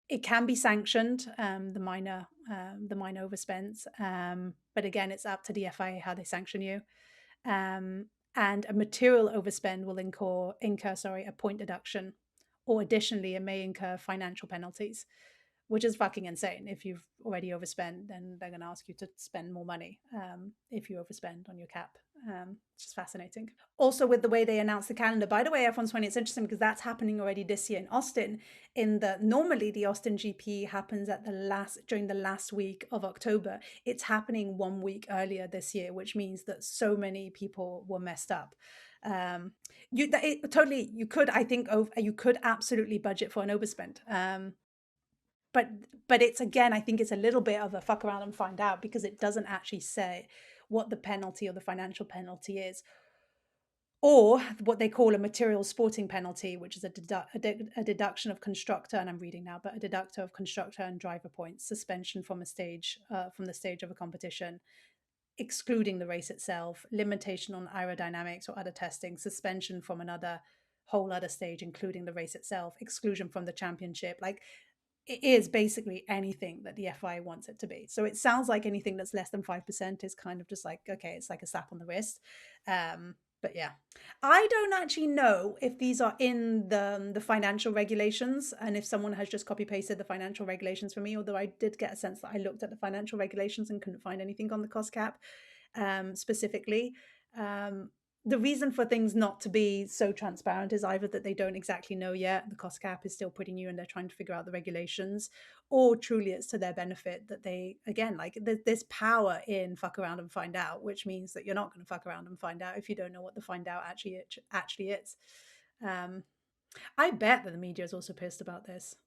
It can be sanctioned, the minor overspends, but again, it's up to the FIA how they sanction you. Um, and a material overspend will incur a point deduction, or additionally, it may incur financial penalties, which is fucking insane. If you've already overspent, then they're going to ask you to spend more money if you overspend on your cap. It's just fascinating. Also, with the way they announce the calendar, by the way, F120, it's interesting because that's happening already this year in Austin. Normally the Austin GP happens during the last week of October. It's happening 1 week earlier this year, which means that so many people were messed up. You could, I think, you could absolutely budget for an overspend. But it's, again, I think it's a little bit of a fuck around and find out, because it doesn't actually say what the penalty or the financial penalty is, or what they call a material sporting penalty, which is a deduction of constructor, and I'm reading now, but a deductor of constructor and driver points, suspension from the stage of a competition, excluding the race itself, limitation on aerodynamics or other testing, suspension from another whole other stage, including the race itself, exclusion from the championship. Like, it is basically anything that the FI wants it to be. So it sounds like anything that's less than 5% is kind of just like, okay, it's like a slap on the wrist. But yeah, I don't actually know if these are in the financial regulations, and if someone has just copy pasted the financial regulations for me, although I did get a sense that I looked at the financial regulations and couldn't find anything on the cost cap specifically. Um, the reason for things not to be so transparent is either that they don't exactly know yet, the cost cap is still pretty new and they're trying to figure out the regulations, or truly it's to their benefit that they, again, like, there's power in fuck around and find out, which means that you're not going to fuck around and find out if you don't know what the find out actually is. um I bet that the media is also pissed about this.